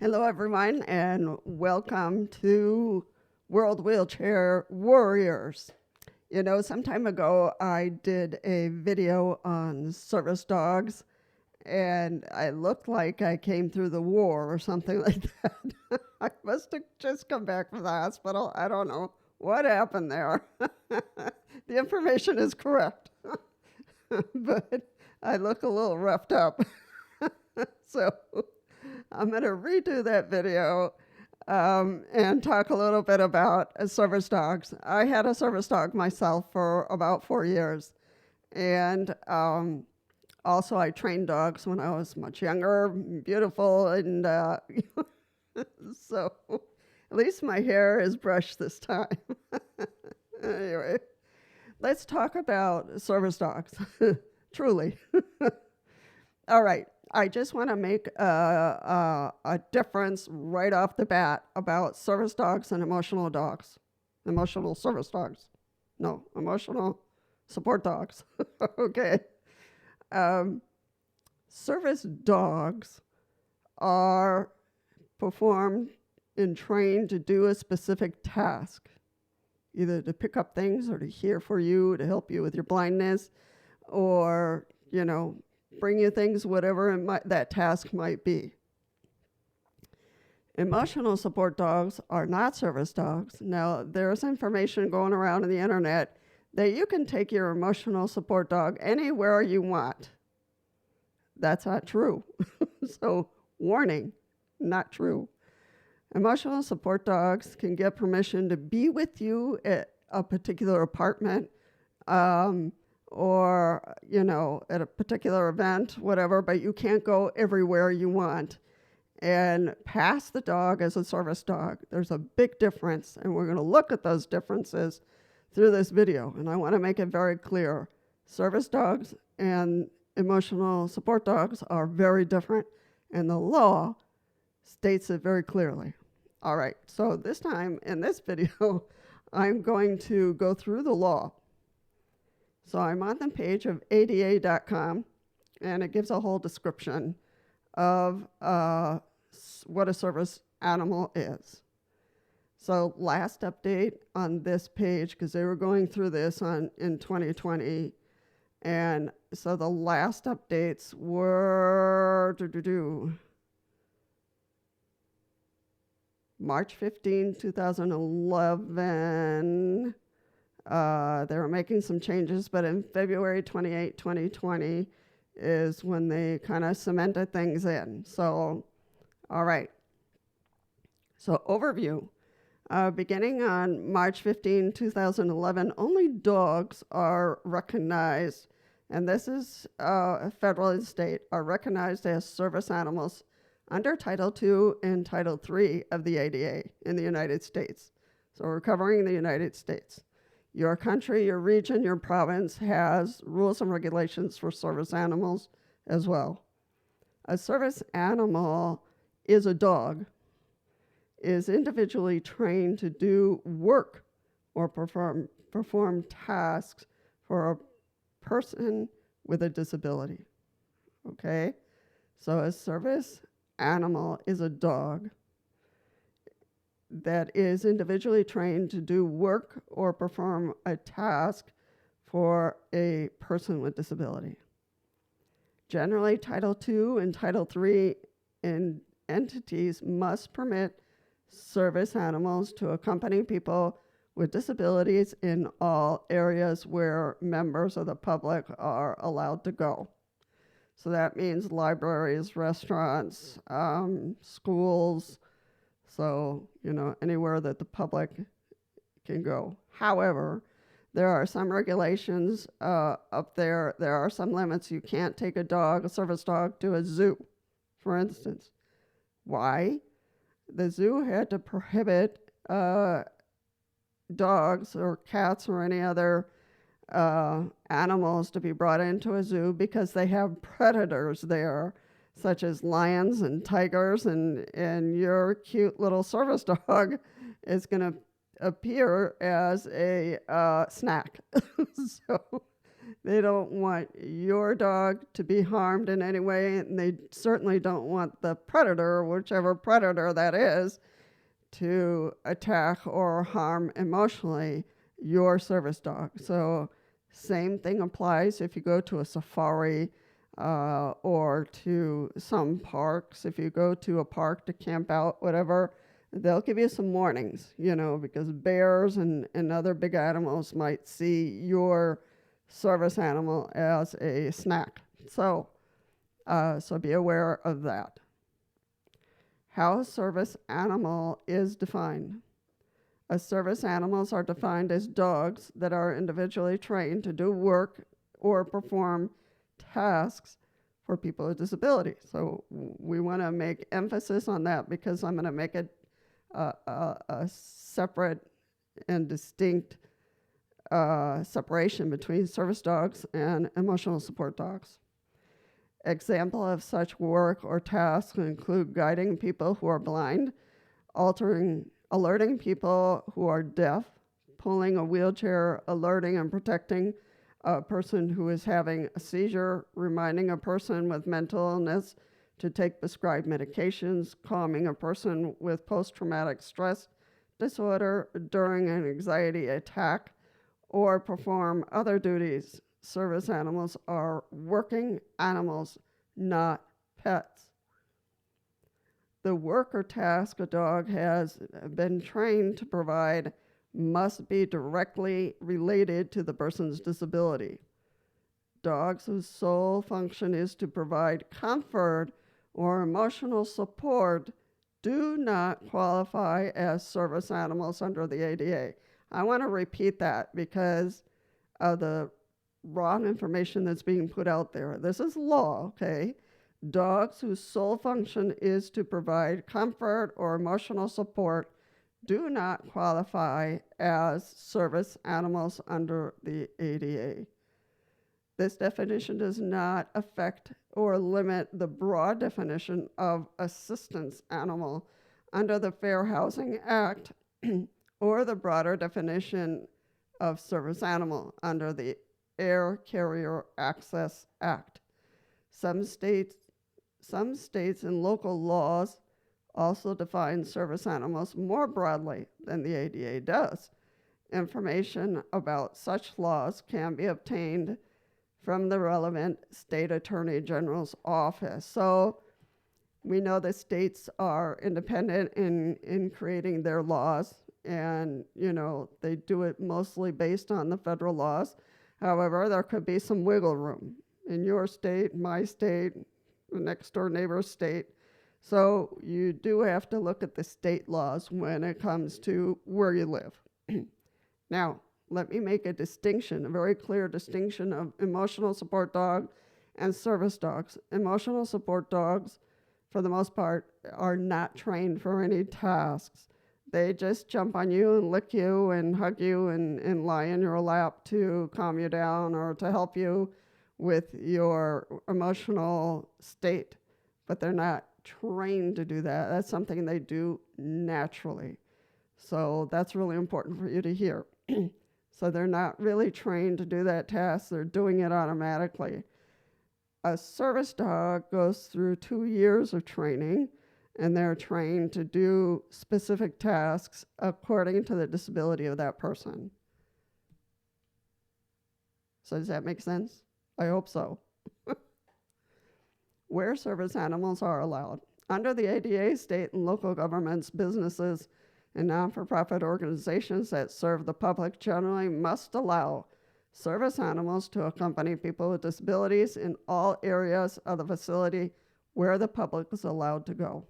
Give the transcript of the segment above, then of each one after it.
Hello, everyone, and welcome to World Wheelchair Warriors. You know, some time ago, I did a video on service dogs, and I looked like I came through the war or something like that. I must have just come back from the hospital. I don't know what happened there. The information is correct, but I look a little roughed up. So I'm going to redo that video and talk a little bit about service dogs. I had a service dog myself for about 4 years. And also, I trained dogs when I was much younger, beautiful, and so at least my hair is brushed this time. Anyway, let's talk about service dogs, truly. All right. I just want to make a difference right off the bat about service dogs and emotional dogs. Emotional service dogs. No, emotional support dogs. Okay. Service dogs are performed and trained to do a specific task, either to pick up things or to hear for you, to help you with your blindness, or, bring you things, whatever that task might be. Emotional support dogs are not service dogs. Now, there's information going around on the internet that you can take your emotional support dog anywhere you want. That's not true. So, warning, not true. Emotional support dogs can get permission to be with you at a particular apartment, or, at a particular event, whatever, but you can't go everywhere you want and pass the dog as a service dog. There's a big difference, and we're going to look at those differences through this video, and I want to make it very clear. Service dogs and emotional support dogs are very different, and the law states it very clearly. All right, so this time in this video, I'm going to go through the law. So I'm on the page of ADA.com, and it gives a whole description of what a service animal is. So last update on this page, because they were going through this in 2020, and so the last updates were March 15, 2011. They were making some changes, but in February 28, 2020 is when they kind of cemented things in. So, all right. So, overview. Beginning on March 15, 2011, only dogs are recognized, and this is federal and state, are recognized as service animals under Title II and Title III of the ADA in the United States. So, we're covering the United States. Your country, your region, your province has rules and regulations for service animals as well. A service animal is a dog, is individually trained to do work or perform tasks for a person with a disability. Okay? So a service animal is a dog that is individually trained to do work or perform a task for a person with disability. Generally, Title II and Title III entities must permit service animals to accompany people with disabilities in all areas where members of the public are allowed to go. So that means libraries, restaurants, schools, so, anywhere that the public can go. However, there are some regulations up there. There are some limits. You can't take a service dog, to a zoo, for instance. Why? The zoo had to prohibit dogs or cats or any other animals to be brought into a zoo because they have predators there, such as lions and tigers, and your cute little service dog is going to appear as a snack. So They don't want your dog to be harmed in any way, and they certainly don't want the predator, whichever predator that is, to attack or harm emotionally your service dog. So same thing applies if you go to a safari or to some parks. If you go to a park to camp out, whatever, they'll give you some warnings, because bears and other big animals might see your service animal as a snack. So be aware of that. How a service animal is defined. As service animals are defined as dogs that are individually trained to do work or perform tasks for people with disabilities. So we want to make emphasis on that because I'm going to make it a separate and distinct separation between service dogs and emotional support dogs. Example of such work or tasks include guiding people who are blind, alerting people who are deaf, pulling a wheelchair, alerting and protecting a person who is having a seizure, reminding a person with mental illness to take prescribed medications, calming a person with post-traumatic stress disorder during an anxiety attack, or perform other duties. Service animals are working animals, not pets. The work or task a dog has been trained to provide must be directly related to the person's disability. Dogs whose sole function is to provide comfort or emotional support do not qualify as service animals under the ADA. I want to repeat that because of the wrong information that's being put out there. This is law, okay? Dogs whose sole function is to provide comfort or emotional support do not qualify as service animals under the ADA. This definition does not affect or limit the broad definition of assistance animal under the Fair Housing Act or the broader definition of service animal under the Air Carrier Access Act. Some states and local laws also define service animals more broadly than the ADA does. Information about such laws can be obtained from the relevant state attorney general's office. So we know that states are independent in creating their laws, and they do it mostly based on the federal laws. However, there could be some wiggle room in your state, my state, the next door neighbor's state. So you do have to look at the state laws when it comes to where you live. Now, let me make a distinction, a very clear distinction of emotional support dog and service dogs. Emotional support dogs, for the most part, are not trained for any tasks. They just jump on you and lick you and hug you and lie in your lap to calm you down or to help you with your emotional state. But they're not trained to do that. That's something they do naturally. So that's really important for you to hear. So they're not really trained to do that task. They're doing it automatically. A service dog goes through 2 years of training, and they're trained to do specific tasks according to the disability of that person. So does that make sense? I hope so. Where service animals are allowed. Under the ADA, state and local governments, businesses, and non-for-profit organizations that serve the public generally must allow service animals to accompany people with disabilities in all areas of the facility where the public is allowed to go.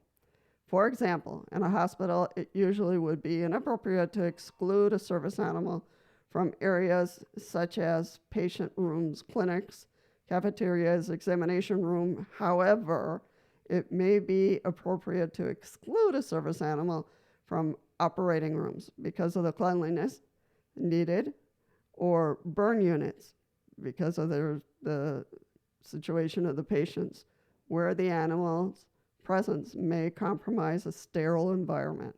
For example, in a hospital, it usually would be inappropriate to exclude a service animal from areas such as patient rooms, clinics, cafeterias, examination room. However, it may be appropriate to exclude a service animal from operating rooms because of the cleanliness needed, or burn units because of the situation of the patients, where the animal's presence may compromise a sterile environment.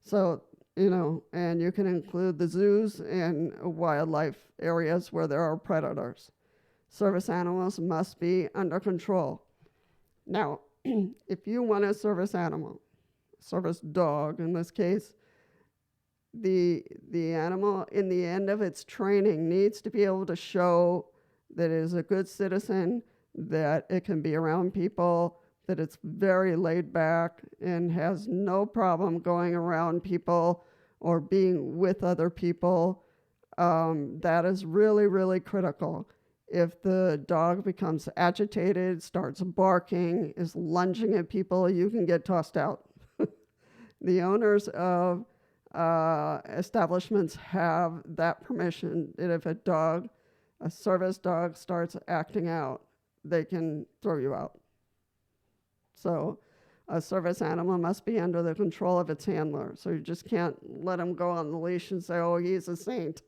So, and you can include the zoos and wildlife areas where there are predators. Service animals must be under control. Now, if you want a service animal, service dog in this case, the animal in the end of its training needs to be able to show that it is a good citizen, that it can be around people, that it's very laid back and has no problem going around people or being with other people. That is really, really critical. If the dog becomes agitated, starts barking, is lunging at people, you can get tossed out. The owners of establishments have that permission that if a service dog starts acting out, they can throw you out. So a service animal must be under the control of its handler. So you just can't let him go on the leash and say, oh, he's a saint.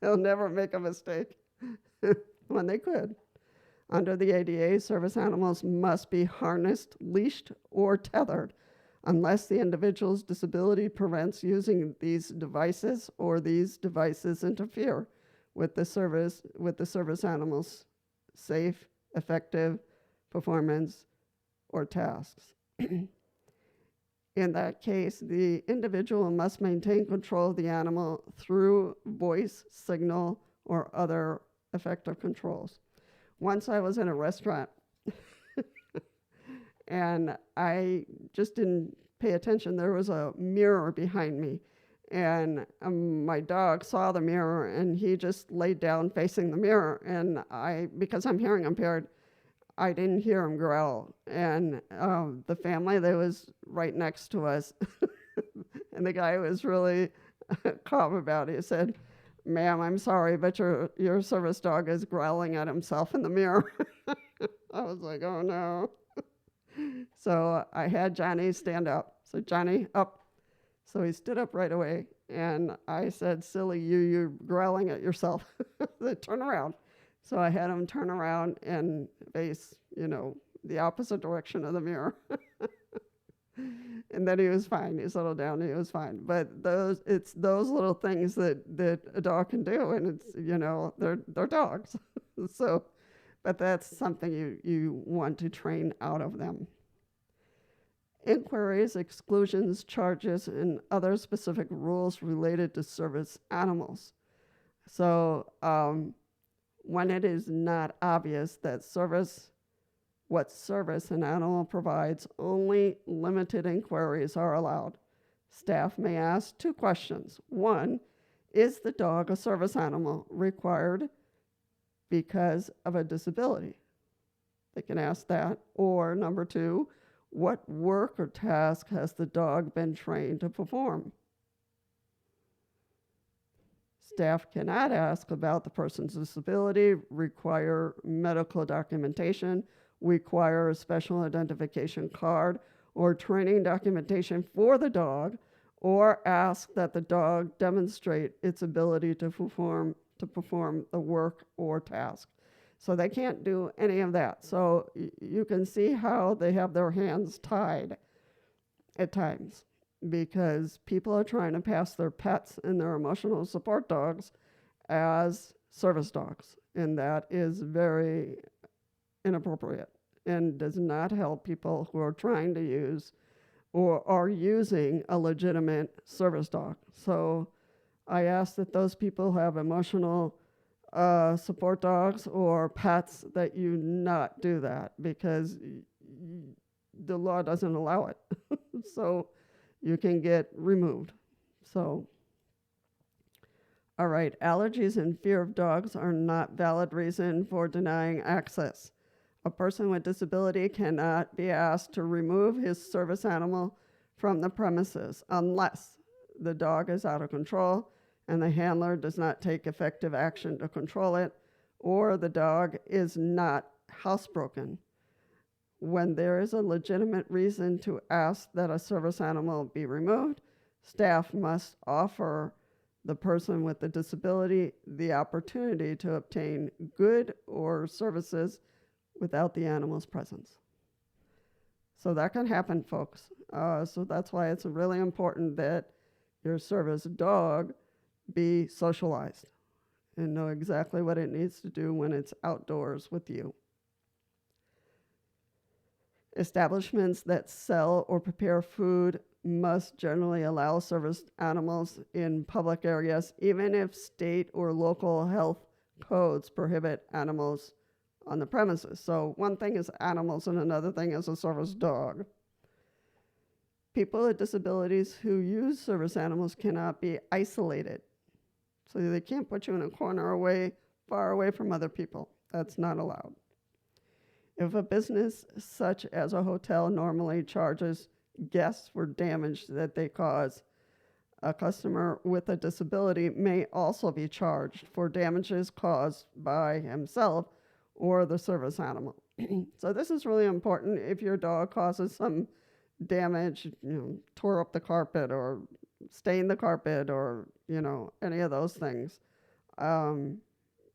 He'll never make a mistake. When they could. Under the ADA, service animals must be harnessed, leashed, or tethered unless the individual's disability prevents using these devices or these devices interfere with the service animal's safe, effective performance or tasks. In that case, the individual must maintain control of the animal through voice, signal, or other effective controls. Once I was in a restaurant and I just didn't pay attention. There was a mirror behind me, and my dog saw the mirror and he just laid down facing the mirror, and because I'm hearing impaired, I didn't hear him growl. And the family that was right next to us and the guy was really calm about it. He said, ma'am, I'm sorry, but your service dog is growling at himself in the mirror. I was like, oh no. So I had Johnny stand up. So Johnny, up. So he stood up right away. And I said, silly, you're growling at yourself. Turn around. So I had him turn around and face, the opposite direction of the mirror. And then he was fine. He settled down and he was fine. But it's those little things that a dog can do, and it's, they're dogs. So, but that's something you want to train out of them. Inquiries, exclusions, charges, and other specific rules related to service animals. So, when it is not obvious that what service an animal provides, only limited inquiries are allowed. Staff may ask 2 questions. 1, is the dog a service animal required because of a disability? They can ask that. Or number 2, what work or task has the dog been trained to perform? Staff cannot ask about the person's disability, require medical documentation, require a special identification card or training documentation for the dog, or ask that the dog demonstrate its ability to perform the work or task. So they can't do any of that. So you can see how they have their hands tied at times, because people are trying to pass their pets and their emotional support dogs as service dogs, and that is very inappropriate and does not help people who are trying to use or are using a legitimate service dog. So I ask that those people who have emotional support dogs or pets that you not do that, because the law doesn't allow it. So you can get removed. So, all right, allergies and fear of dogs are not valid reason for denying access. A person with disability cannot be asked to remove his service animal from the premises unless the dog is out of control and the handler does not take effective action to control it, or the dog is not housebroken. When there is a legitimate reason to ask that a service animal be removed, staff must offer the person with the disability the opportunity to obtain good or services without the animal's presence. So that can happen, folks. So that's why it's really important that your service dog be socialized and know exactly what it needs to do when it's outdoors with you. Establishments that sell or prepare food must generally allow service animals in public areas, even if state or local health codes prohibit animals on the premises. So one thing is animals and another thing is a service dog. People with disabilities who use service animals cannot be isolated. So they can't put you in a corner far away from other people. That's not allowed. If a business such as a hotel normally charges guests for damage that they cause, a customer with a disability may also be charged for damages caused by himself or the service animal. So this is really important. If your dog causes some damage, tore up the carpet or stained the carpet or, any of those things,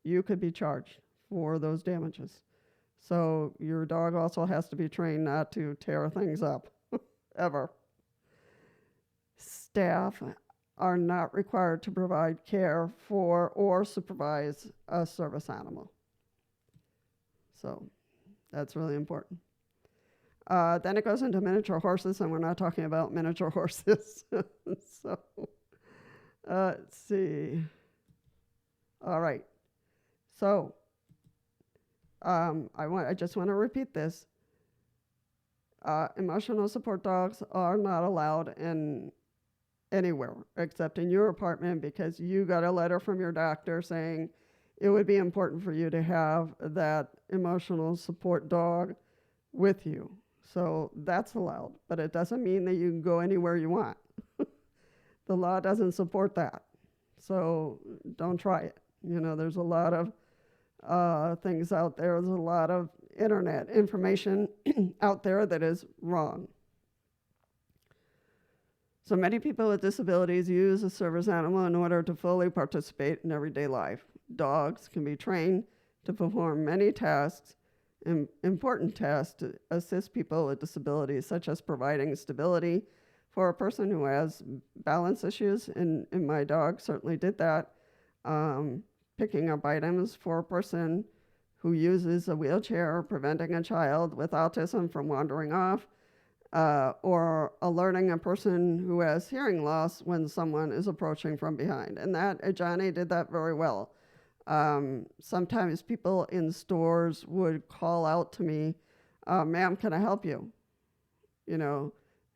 you could be charged for those damages. So your dog also has to be trained not to tear things up, ever. Staff are not required to provide care for or supervise a service animal. So that's really important. Then it goes into miniature horses, and we're not talking about miniature horses. So let's see. All right. So I just want to repeat this. Emotional support dogs are not allowed anywhere except in your apartment because you got a letter from your doctor saying it would be important for you to have that emotional support dog with you. So that's allowed, but it doesn't mean that you can go anywhere you want. The law doesn't support that. So don't try it. There's a lot of things out there. There's a lot of internet information out there that is wrong. So many people with disabilities use a service animal in order to fully participate in everyday life. Dogs can be trained to perform many tasks, important tasks to assist people with disabilities, such as providing stability for a person who has balance issues, and my dog certainly did that. Picking up items for a person who uses a wheelchair, preventing a child with autism from wandering off, or alerting a person who has hearing loss when someone is approaching from behind. And that Johnny did that very well. Sometimes people in stores would call out to me, ma'am, can I help you?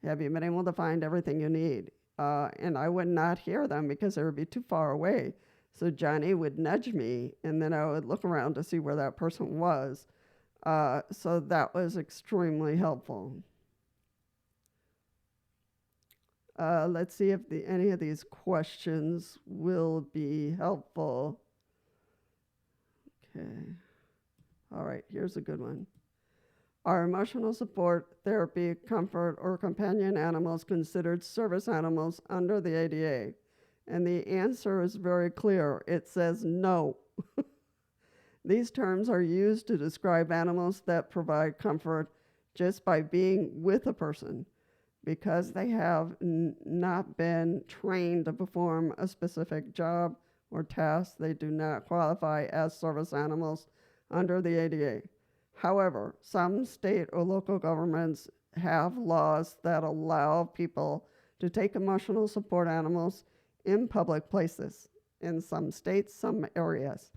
Have you been able to find everything you need? And I would not hear them because they would be too far away. So Johnny would nudge me, and then I would look around to see where that person was. So that was extremely helpful. Let's see if any of these questions will be helpful. Okay. All right, here's a good one. Are emotional support, therapy, comfort, or companion animals considered service animals under the ADA? And the answer is very clear. It says no. These terms are used to describe animals that provide comfort just by being with a person. Because they have not been trained to perform a specific job or task, they do not qualify as service animals under the ADA. However, some state or local governments have laws that allow people to take emotional support animals in public places. In some states, some areas.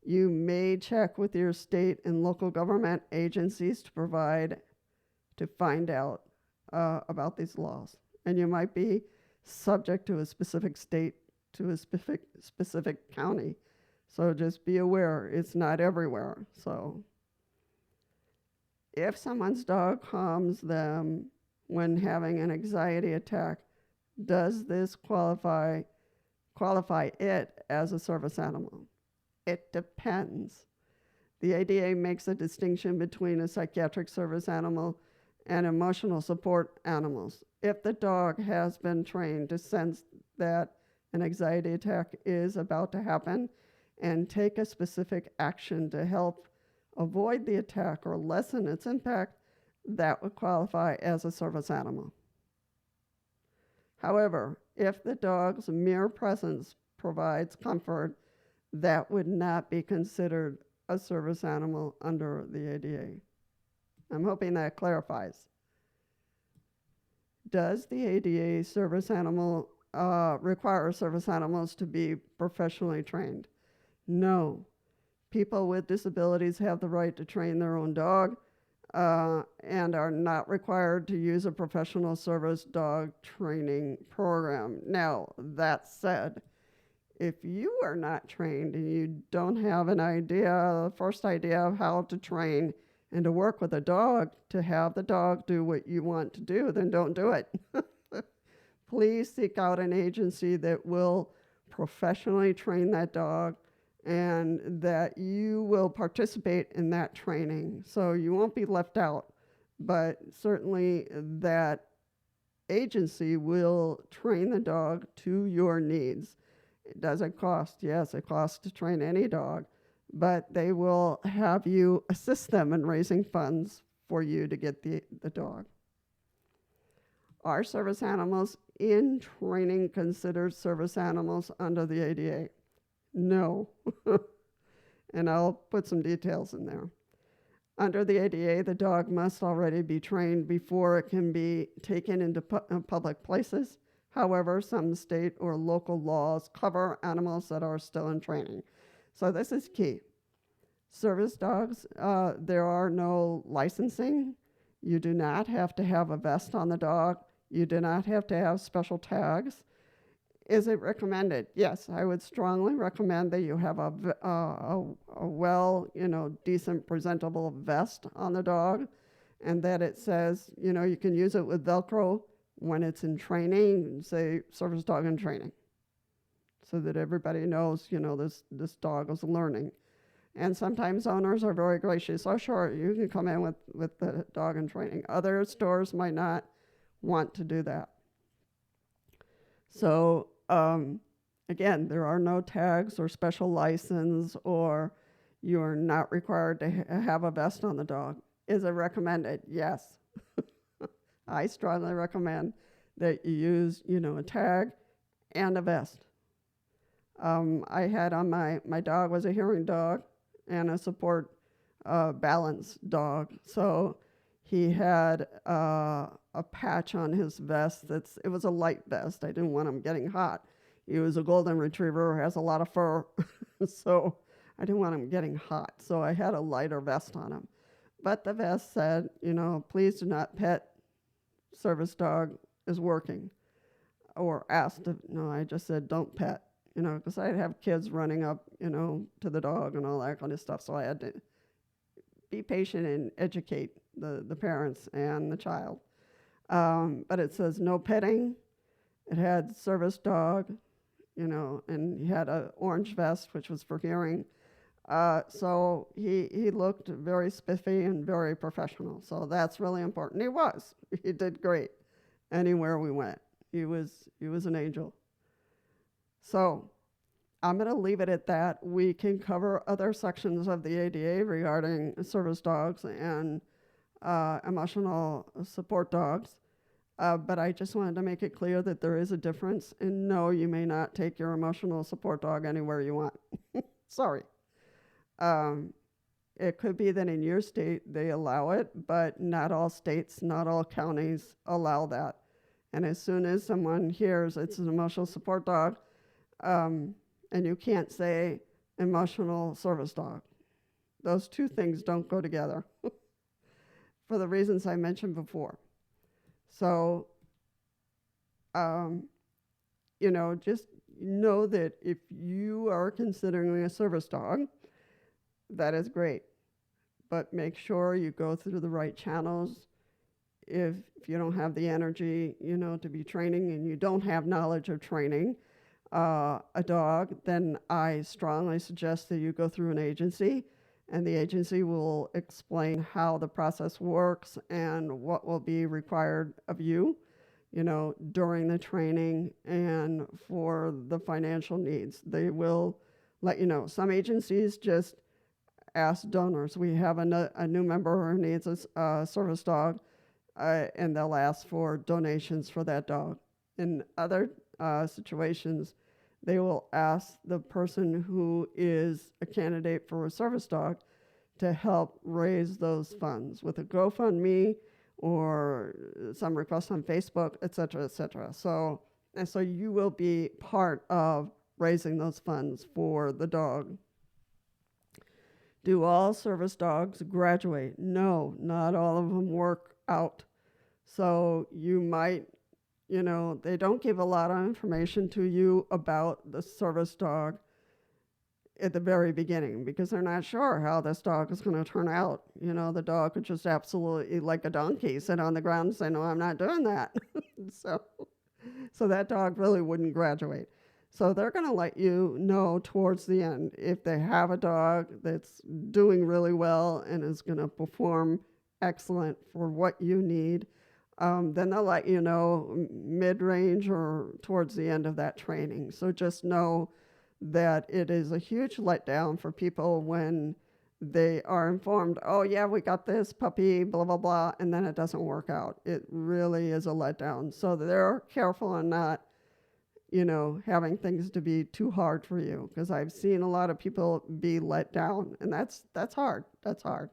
You may check with your state and local government agencies to find out about these laws. And you might be subject to a specific state, to a specific county. So just be aware, it's not everywhere. So if someone's dog calms them when having an anxiety attack, does this qualify it as a service animal? It depends. The ADA makes a distinction between a psychiatric service animal and emotional support animals. If the dog has been trained to sense that an anxiety attack is about to happen and take a specific action to help avoid the attack or lessen its impact, that would qualify as a service animal. However, if the dog's mere presence provides comfort, that would not be considered a service animal under the ADA. I'm hoping that clarifies. Does the ADA service animal require service animals to be professionally trained? No. People with disabilities have the right to train their own dog and are not required to use a professional service dog training program. Now, that said, if you are not trained and you don't have an idea, the first idea of how to train and to work with a dog to have the dog do what you want to do, then don't do it. Please seek out an agency that will professionally train that dog and that you will participate in that training. So you won't be left out, but certainly that agency will train the dog to your needs. Does it cost? Yes, it costs to train any dog, but they will have you assist them in raising funds for you to get the dog. Are service animals in training considered service animals under the ADA? No. And I'll put some details in there. Under the ADA, the dog must already be trained before it can be taken into public places. However, some state or local laws cover animals that are still in training. So this is key. Service dogs, there are no licensing. You do not have to have a vest on the dog. You do not have to have special tags. Is it recommended? Yes, I would strongly recommend that you have a well, decent, presentable vest on the dog, and that it says, you can use it with Velcro when it's in training, say service dog in training, so that everybody knows, this dog is learning. And sometimes owners are very gracious. Oh, sure, you can come in with the dog in training. Other stores might not want to do that. So, again, there are no tags or special license, or you're not required to have a vest on the dog. Is it recommended? Yes. I strongly recommend that you use, a tag and a vest. I had on my dog was a hearing dog and a support balance dog. So he had a patch on his vest it was a light vest. I didn't want him getting hot. He was a golden retriever, has a lot of fur, so I didn't want him getting hot. So I had a lighter vest on him. But the vest said, please do not pet, service dog is working. Or asked, I just said don't pet, because I'd have kids running up, to the dog and all that kind of stuff. So I had to be patient and educate the parents and the child. But it says no petting. It had service dog, and he had an orange vest, which was for hearing. So he looked very spiffy and very professional. So that's really important. He was. He did great anywhere we went. He was an angel. So I'm going to leave it at that. We can cover other sections of the ADA regarding service dogs and emotional support dogs. But I just wanted to make it clear that there is a difference. And no, you may not take your emotional support dog anywhere you want. Sorry. It could be that in your state they allow it, but not all states, not all counties allow that. And as soon as someone hears it's an emotional support dog, and you can't say emotional service dog. Those two things don't go together for the reasons I mentioned before. So, just know that if you are considering a service dog, that is great. But make sure you go through the right channels. If you don't have the energy, to be training and you don't have knowledge of training a dog, then I strongly suggest that you go through an agency, and the agency will explain how the process works and what will be required of you, during the training and for the financial needs. They will let you know. Some agencies just ask donors. We have a new member who needs a service dog, and they'll ask for donations for that dog. In other situations, they will ask the person who is a candidate for a service dog to help raise those funds with a GoFundMe or some requests on Facebook, et cetera, et cetera. So you will be part of raising those funds for the dog. Do all service dogs graduate? No, not all of them work out. So you might, they don't give a lot of information to you about the service dog at the very beginning because they're not sure how this dog is going to turn out. The dog could just absolutely, like a donkey, sit on the ground and say, no, I'm not doing that. So that dog really wouldn't graduate. So they're going to let you know towards the end if they have a dog that's doing really well and is going to perform excellent for what you need. Then they'll let you know mid-range or towards the end of that training. So just know that it is a huge letdown for people when they are informed, oh yeah, we got this puppy, blah, blah, blah, and then it doesn't work out. It really is a letdown. So they're careful on not, having things to be too hard for you, because I've seen a lot of people be let down, and that's hard. That's hard.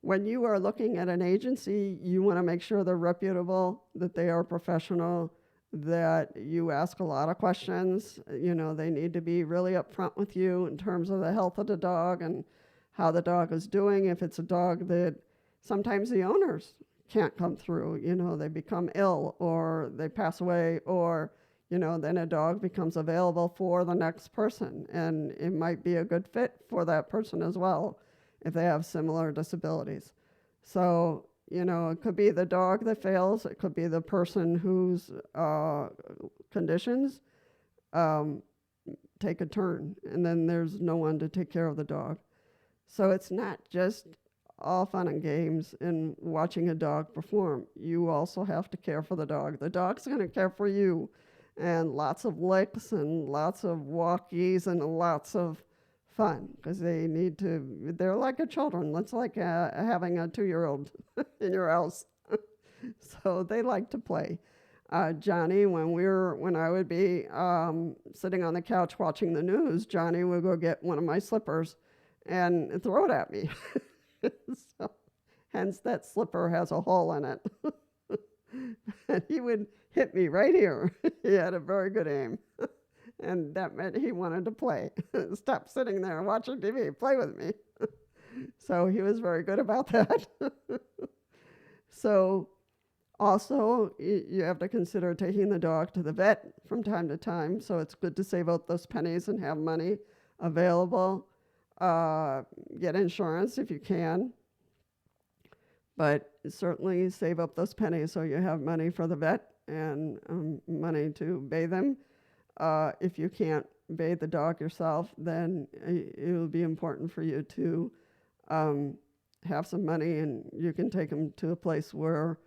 When you are looking at an agency, you want to make sure they're reputable, that they are professional, that you ask a lot of questions. They need to be really upfront with you in terms of the health of the dog and how the dog is doing. If it's a dog that sometimes the owners can't come through, they become ill or they pass away, or, then a dog becomes available for the next person, and it might be a good fit for that person as well if they have similar disabilities. So, it could be the dog that fails. It could be the person whose conditions take a turn, and then there's no one to take care of the dog. So it's not just all fun and games in watching a dog perform. You also have to care for the dog. The dog's going to care for you, and lots of licks and lots of walkies and lots of fun, because they're like a children. It's like having a 2-year-old in your house. So they like to play. Johnny, when I would be sitting on the couch watching the news, Johnny would go get one of my slippers and throw it at me. So, hence that slipper has a hole in it. And he would hit me right here. He had a very good aim. And that meant he wanted to play. Stop sitting there and watching TV, play with me. So he was very good about that. So also, you have to consider taking the dog to the vet from time to time. So it's good to save out those pennies and have money available. Get insurance if you can. But certainly save up those pennies so you have money for the vet and money to bathe them. If you can't bathe the dog yourself, then it will be important for you to have some money, and you can take them to a place where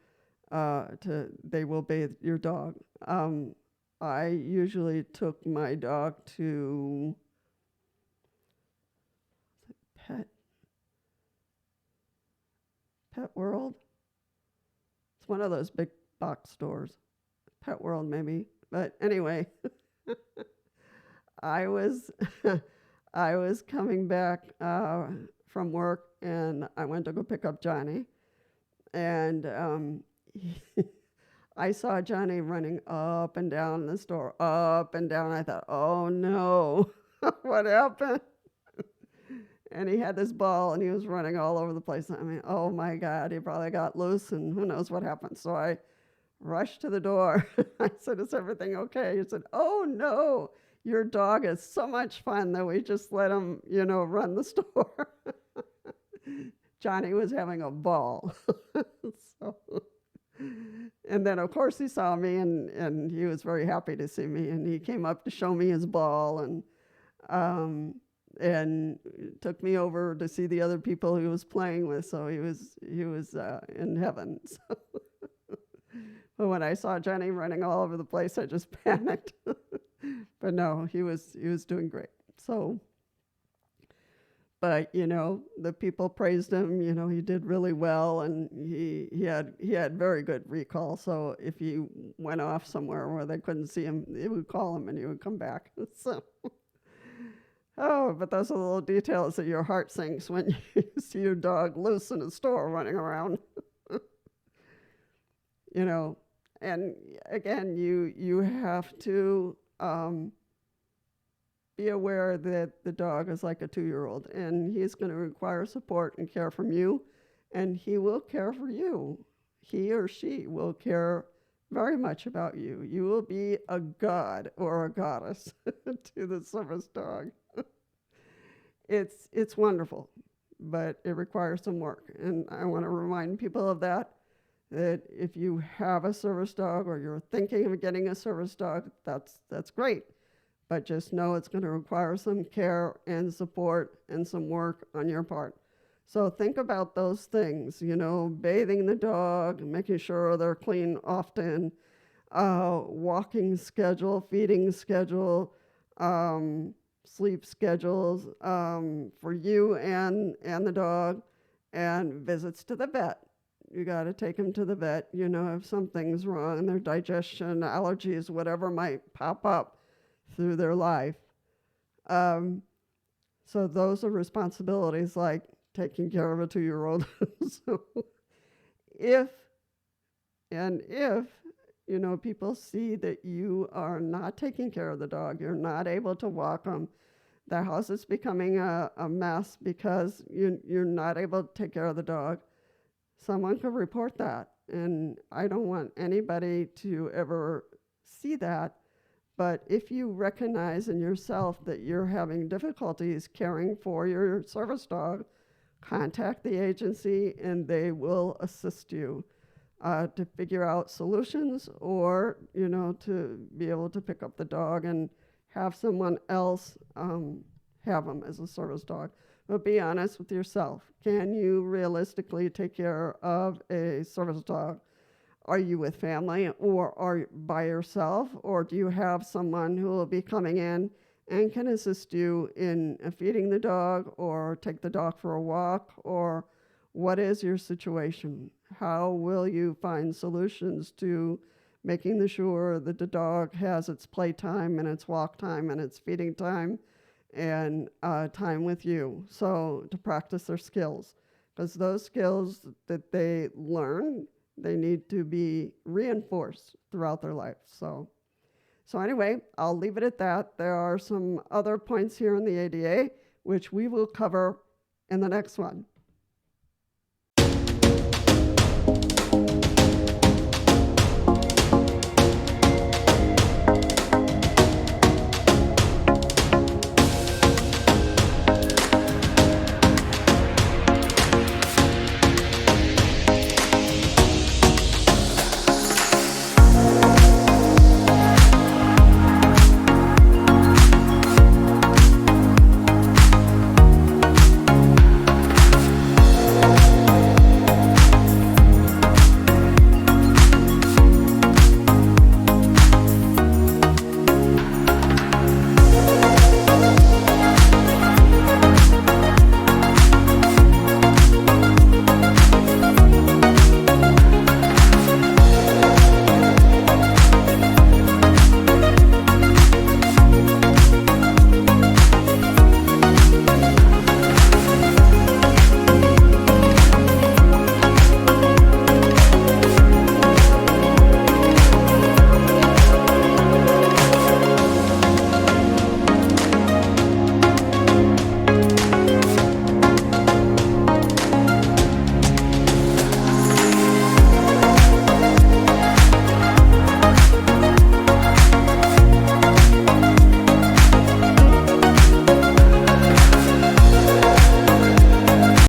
they will bathe your dog. I usually took my dog to Pet World. It's one of those big box stores. Pet World, maybe. But anyway, I was coming back from work, and I went to go pick up Johnny, and I saw Johnny running up and down the store, up and down. I thought, oh no, what happened? And he had this ball, and he was running all over the place. I mean, oh my God, he probably got loose, and who knows what happened. So I rushed to the door. I said, is everything okay? He said, oh no, your dog is so much fun that we just let him, run the store. Johnny was having a ball. And then, of course, he saw me, and he was very happy to see me, and he came up to show me his ball, and took me over to see the other people he was playing with. So he was in heaven. So but when I saw Johnny running all over the place, I just panicked. But no, he was doing great. So But, the people praised him. He did really well, and he had very good recall. So if he went off somewhere where they couldn't see him, they would call him and he would come back. So, oh, but those are the little details that your heart sinks when you see your dog loose in a store running around. you know. And again, you have to be aware that the dog is like a 2-year-old, and he's going to require support and care from you, and he will care for you. He or she will care very much about you. You will be a god or a goddess to the service dog. It's wonderful, but it requires some work, and I want to remind people of that if you have a service dog or you're thinking of getting a service dog, that's great. But just know it's going to require some care and support and some work on your part. So think about those things, bathing the dog, making sure they're clean often, walking schedule, feeding schedule, sleep schedules for you and the dog, and visits to the vet. You got to take them to the vet, if something's wrong, their digestion, allergies, whatever might pop up through their life. So those are responsibilities like taking care of a 2-year-old. So if people see that you are not taking care of the dog, you're not able to walk them, the house is becoming a mess because you're not able to take care of the dog, someone could report that. And I don't want anybody to ever see that. But if you recognize in yourself that you're having difficulties caring for your service dog, contact the agency and they will assist you to figure out solutions, or, to be able to pick up the dog and have someone else have them as a service dog. But be honest with yourself. Can you realistically take care of a service dog? Are you with family, or are you by yourself, or do you have someone who will be coming in and can assist you in feeding the dog or take the dog for a walk, or what is your situation? How will you find solutions to making sure that the dog has its playtime and its walk time and its feeding time and time with you, so to practice their skills? Because those skills that they learn, they need to be reinforced throughout their life. So anyway, I'll leave it at that. There are some other points here in the ADA, which we will cover in the next one.